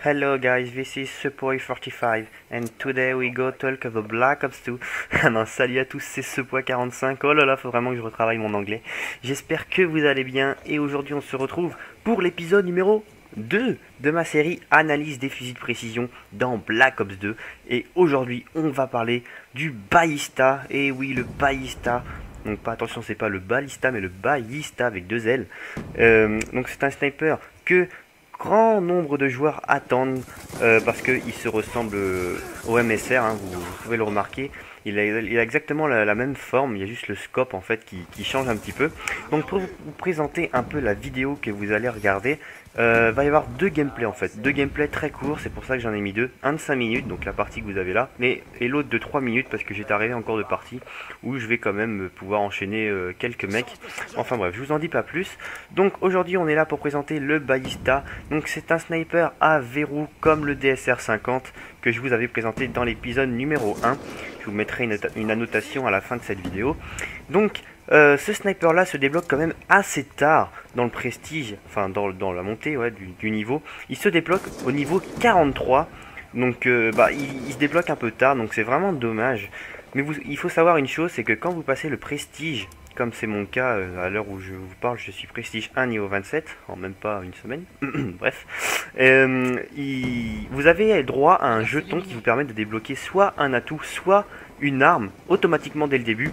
Hello guys, this is Sepoy45 and today we go talk about Black Ops 2. Ah non, salut à tous, c'est Sepoy45. Oh là là, faut vraiment que je retravaille mon anglais. J'espère que vous allez bien et aujourd'hui on se retrouve pour l'épisode numéro 2 de ma série Analyse des fusils de précision dans Black Ops 2. Et aujourd'hui on va parler du Ballista. Et oui, le Ballista. Donc pas attention, c'est pas le Ballista mais le Ballista avec deux L. Donc c'est un sniper que grand nombre de joueurs attendent parce qu'il se ressemble au MSR, hein, vous pouvez le remarquer. Il a exactement la même forme, il y a juste le scope en fait qui change un petit peu. Donc pour vous présenter un peu la vidéo que vous allez regarder, va y avoir deux gameplays en fait. Deux gameplays très courts, c'est pour ça que j'en ai mis deux. Un de 5 minutes, donc la partie que vous avez là, et l'autre de 3 minutes parce que j'étais arrivé encore de partie où je vais quand même pouvoir enchaîner quelques mecs. Enfin bref, je vous en dis pas plus. Donc aujourd'hui on est là pour présenter le Ballista. Donc c'est un sniper à verrou comme le DSR50 que je vous avais présenté dans l'épisode numéro 1. Je vous mettrai une annotation à la fin de cette vidéo. Donc ce sniper là se débloque quand même assez tard dans le prestige, enfin dans la montée ouais, du niveau. Il se débloque au niveau 43. Donc il se débloque un peu tard, donc c'est vraiment dommage. Mais il faut savoir une chose, c'est que quand vous passez le prestige, comme c'est mon cas à l'heure où je vous parle, je suis prestige 1 niveau 27 en même pas une semaine. Bref, vous avez droit à un jeton qui vous permet de débloquer soit un atout, soit une arme automatiquement dès le début.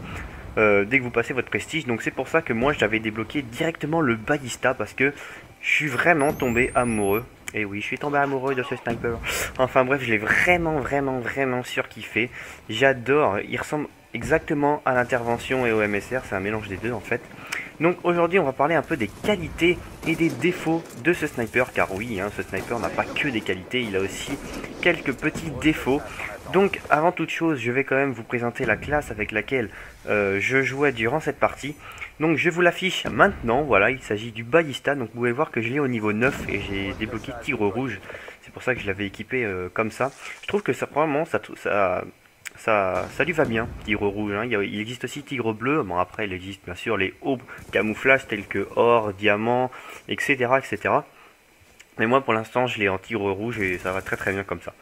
Dès que vous passez votre prestige, donc c'est pour ça que moi j'avais débloqué directement le Ballista parce que je suis vraiment tombé amoureux. Et oui, je suis tombé amoureux de ce sniper. Enfin bref, je l'ai vraiment surkiffé. J'adore, il ressemble exactement à l'intervention et au MSR, c'est un mélange des deux en fait. Donc aujourd'hui on va parler un peu des qualités et des défauts de ce sniper, car oui, hein, ce sniper n'a pas que des qualités, il a aussi quelques petits défauts. Donc avant toute chose, je vais quand même vous présenter la classe avec laquelle je jouais durant cette partie. Donc je vous l'affiche maintenant, voilà, il s'agit du Ballista. Donc vous pouvez voir que je l'ai au niveau 9 et j'ai débloqué Tigre Rouge. C'est pour ça que je l'avais équipé comme ça. Je trouve que ça probablement ça lui va bien, Tigre Rouge. Hein. Il existe aussi Tigre Bleu. Bon après il existe bien sûr les hauts camouflages tels que or, diamant, etc. Mais moi pour l'instant je l'ai en Tigre Rouge et ça va très bien comme ça.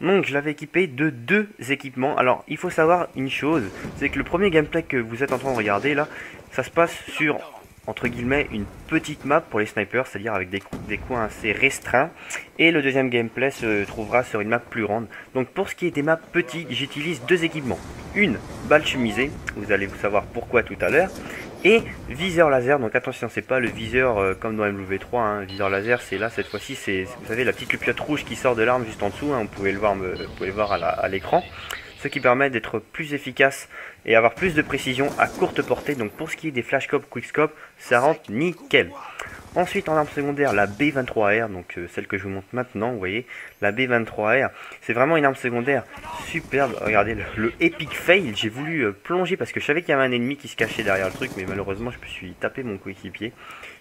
Donc je l'avais équipé de deux équipements. Alors il faut savoir une chose, c'est que le premier gameplay que vous êtes en train de regarder là, ça se passe sur, entre guillemets, une petite map pour les snipers, c'est-à-dire avec des coins assez restreints. Et le deuxième gameplay se trouvera sur une map plus grande. Donc pour ce qui est des maps petites, j'utilise deux équipements. Une balle chemisée, vous allez vous savoir pourquoi tout à l'heure. Et viseur laser, donc attention, c'est pas le viseur comme dans MW3, hein. Viseur laser, c'est là, cette fois-ci, c'est, vous savez, la petite lupiote rouge qui sort de l'arme juste en dessous, hein. Vous pouvez le voir à l'écran. Ce qui permet d'être plus efficace et avoir plus de précision à courte portée. Donc pour ce qui est des flashscope, quickscope, ça rentre nickel. Ensuite en arme secondaire, la B23R, donc celle que je vous montre maintenant, vous voyez, la B23R, c'est vraiment une arme secondaire superbe. Regardez le epic fail, j'ai voulu plonger parce que je savais qu'il y avait un ennemi qui se cachait derrière le truc, mais malheureusement je me suis tapé mon coéquipier,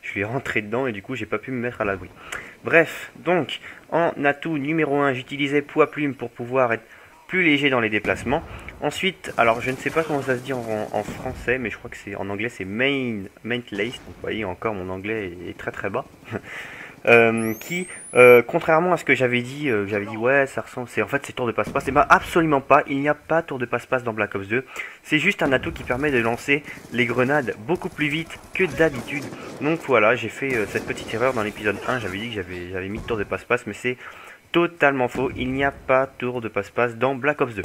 je suis rentré dedans et du coup j'ai pas pu me mettre à l'abri. Bref, donc en atout numéro 1, j'utilisais poids plume pour pouvoir être plus léger dans les déplacements. Ensuite, alors je ne sais pas comment ça se dit en français, mais je crois que c'est en anglais c'est main lace. Donc vous voyez encore mon anglais est très bas. Contrairement à ce que j'avais dit ouais ça ressemble, en fait c'est tour de passe-passe. Et ben absolument pas, il n'y a pas tour de passe-passe dans Black Ops 2. C'est juste un atout qui permet de lancer les grenades beaucoup plus vite que d'habitude. Donc voilà, j'ai fait cette petite erreur dans l'épisode 1. J'avais dit que j'avais mis tour de passe-passe, mais c'est totalement faux, il n'y a pas tour de passe-passe dans Black Ops 2.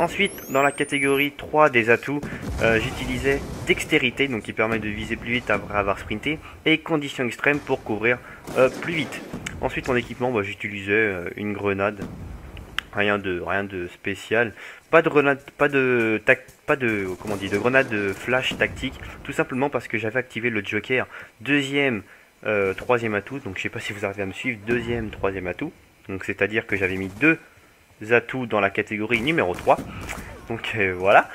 Ensuite, dans la catégorie 3 des atouts, j'utilisais dextérité, donc qui permet de viser plus vite après avoir sprinté, et conditions extrêmes pour courir plus vite. Ensuite, en équipement, j'utilisais une grenade, rien de spécial, pas de grenade, de grenade flash tactique, tout simplement parce que j'avais activé le Joker, troisième atout, donc je sais pas si vous arrivez à me suivre, deuxième, troisième atout. Donc c'est-à-dire que j'avais mis deux atouts dans la catégorie numéro 3. Donc voilà.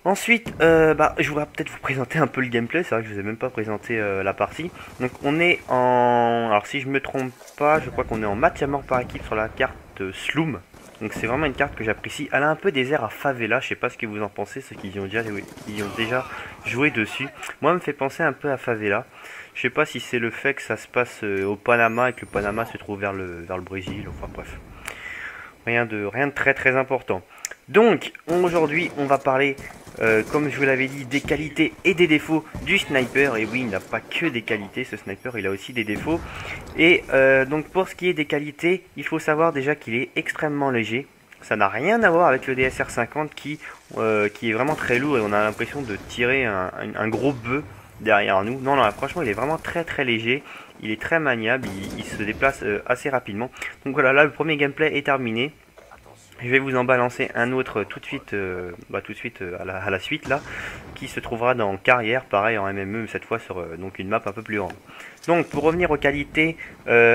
Ensuite, je voudrais peut-être vous présenter un peu le gameplay. C'est vrai que je vous ai même pas présenté la partie. Donc on est en... Alors si je me trompe pas, je crois qu'on est en match à mort par équipe sur la carte Sloom. Donc c'est vraiment une carte que j'apprécie. Elle a un peu des airs à Favela, je sais pas ce que vous en pensez, ceux qui y ont déjà joué dessus. Moi, elle me fait penser un peu à Favela. Je sais pas si c'est le fait que ça se passe au Panama et que le Panama se trouve vers le Brésil, enfin bref. Rien de très très important. Donc aujourd'hui on va parler, comme je vous l'avais dit, des qualités et des défauts du sniper. Et oui, il n'a pas que des qualités, ce sniper, il a aussi des défauts. Et donc pour ce qui est des qualités, il faut savoir déjà qu'il est extrêmement léger. Ça n'a rien à voir avec le DSR 50 qui est vraiment très lourd et on a l'impression de tirer un gros bœuf derrière nous. Non, non, franchement il est vraiment très très léger. Il est très maniable, il se déplace assez rapidement. Donc voilà, là le premier gameplay est terminé. Je vais vous en balancer un autre tout de suite, à la suite là, qui se trouvera dans carrière, pareil en MME, cette fois sur donc une map un peu plus grande. Donc pour revenir aux qualités,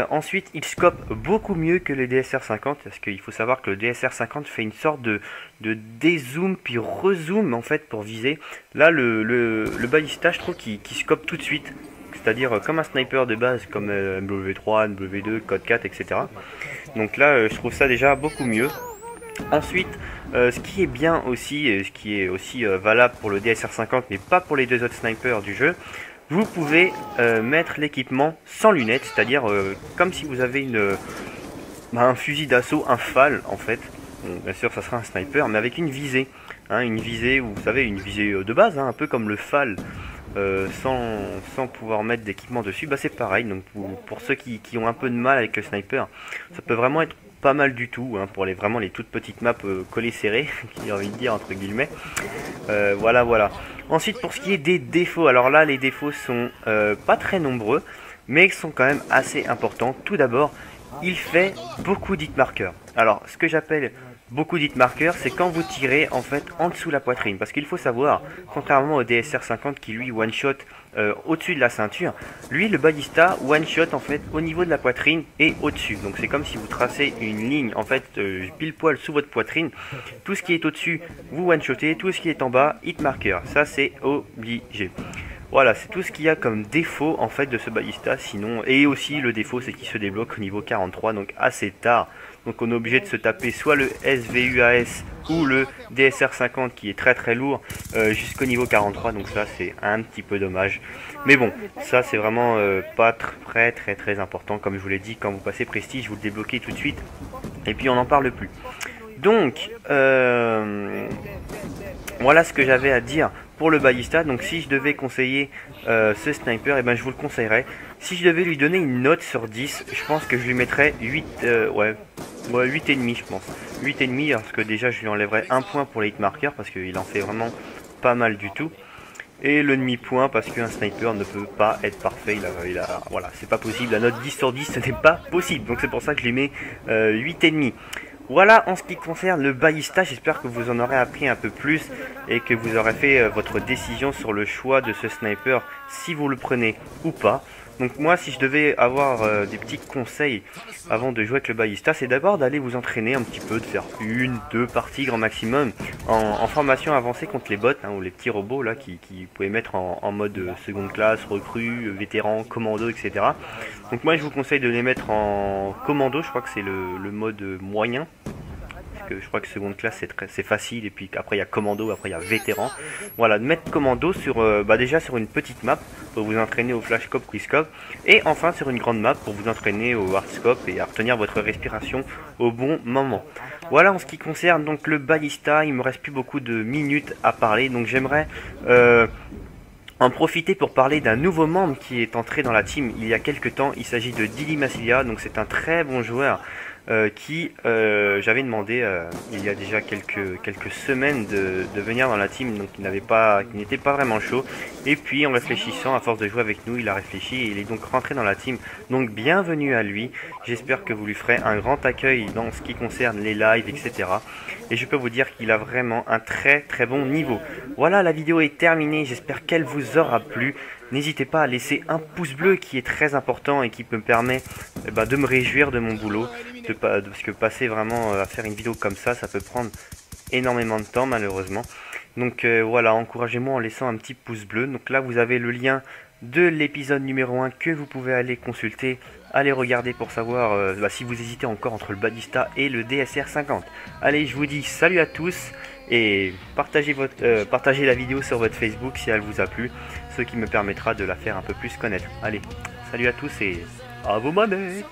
ensuite il scope beaucoup mieux que le DSR 50, parce qu'il faut savoir que le DSR 50 fait une sorte de dézoom puis rezoom en fait pour viser. Là le ballista, je trouve qu'il scope tout de suite. C'est-à-dire comme un sniper de base, comme MW3, MW2, Code 4, etc. Donc là, je trouve ça déjà beaucoup mieux. Ensuite, ce qui est bien aussi, et ce qui est aussi valable pour le DSR 50, mais pas pour les deux autres snipers du jeu, vous pouvez mettre l'équipement sans lunettes, c'est-à-dire comme si vous avez un fusil d'assaut, un FAL en fait. Bon, bien sûr, ça sera un sniper, mais avec une visée. Hein, une visée, vous savez, une visée de base, hein, un peu comme le FAL. Sans pouvoir mettre d'équipement dessus, bah c'est pareil. Donc pour ceux qui ont un peu de mal avec le sniper, ça peut vraiment être pas mal du tout, hein, pour vraiment les toutes petites maps collées serrées, j'ai envie de dire entre guillemets. Voilà. Ensuite pour ce qui est des défauts, alors là les défauts sont pas très nombreux, mais ils sont quand même assez importants. Tout d'abord, il fait beaucoup d'hit marqueurs. Alors ce que j'appelle beaucoup d'hit marqueurs, c'est quand vous tirez en fait en dessous de la poitrine. Parce qu'il faut savoir, contrairement au DSR 50 qui lui one shot au-dessus de la ceinture, lui le ballista one shot en fait au niveau de la poitrine et au-dessus. Donc c'est comme si vous tracez une ligne en fait pile poil sous votre poitrine. Tout ce qui est au-dessus, vous one shotez, tout ce qui est en bas, hit marqueur. Ça c'est obligé. Voilà, c'est tout ce qu'il y a comme défaut en fait de ce ballista. Sinon, et aussi le défaut c'est qu'il se débloque au niveau 43, donc assez tard. Donc on est obligé de se taper soit le SVUAS ou le DSR 50 qui est très très lourd jusqu'au niveau 43. Donc ça c'est un petit peu dommage. Mais bon, ça c'est vraiment pas très important. Comme je vous l'ai dit, quand vous passez Prestige, vous le débloquez tout de suite. Et puis on n'en parle plus. Donc voilà ce que j'avais à dire pour le ballista. Donc si je devais conseiller ce sniper, et ben je vous le conseillerais. Si je devais lui donner une note sur 10, je pense que je lui mettrais 8, 8,5 je pense. 8,5 parce que déjà je lui enlèverais un point pour les hit markers parce qu'il en fait vraiment pas mal du tout. Et le demi-point parce qu'un sniper ne peut pas être parfait, voilà, c'est pas possible, la note 10 sur 10 ce n'est pas possible. Donc c'est pour ça que je lui mets 8,5. Voilà en ce qui concerne le ballista, j'espère que vous en aurez appris un peu plus et que vous aurez fait votre décision sur le choix de ce sniper, si vous le prenez ou pas. Donc moi si je devais avoir des petits conseils avant de jouer avec le ballista, c'est d'abord d'aller vous entraîner un petit peu, de faire 1-2 parties grand maximum en formation avancée contre les bots, hein, ou les petits robots là qui vous pouvez mettre en mode seconde classe, recrue, vétéran, commando, etc. Donc moi je vous conseille de les mettre en commando, je crois que c'est le mode moyen. Je crois que seconde classe c'est facile, et puis après il y a commando, après il y a vétéran. Voilà, de mettre commando sur déjà sur une petite map pour vous entraîner au flashscope, quickscope, et enfin sur une grande map pour vous entraîner au hardscope et à retenir votre respiration au bon moment. Voilà en ce qui concerne donc le ballista. Il me reste plus beaucoup de minutes à parler, donc j'aimerais en profiter pour parler d'un nouveau membre qui est entré dans la team il y a quelques temps. Il s'agit de Dili Massilia, donc c'est un très bon joueur qui j'avais demandé il y a déjà quelques semaines de venir dans la team, donc il n'était pas vraiment chaud, et puis en réfléchissant, à force de jouer avec nous, il a réfléchi et il est donc rentré dans la team. Donc bienvenue à lui, j'espère que vous lui ferez un grand accueil dans ce qui concerne les lives, etc. Et je peux vous dire qu'il a vraiment un très bon niveau. Voilà, la vidéo est terminée, j'espère qu'elle vous aura plu. N'hésitez pas à laisser un pouce bleu qui est très important et qui me permet de me réjouir de mon boulot. Parce que passer vraiment à faire une vidéo comme ça peut prendre énormément de temps malheureusement. Donc voilà, encouragez-moi en laissant un petit pouce bleu. Donc là vous avez le lien de l'épisode numéro 1 que vous pouvez aller consulter. Allez regarder pour savoir si vous hésitez encore entre le Ballista et le DSR 50. Allez, je vous dis salut à tous et partagez la vidéo sur votre Facebook si elle vous a plu, ce qui me permettra de la faire un peu plus connaître. Allez, salut à tous et à vos manettes.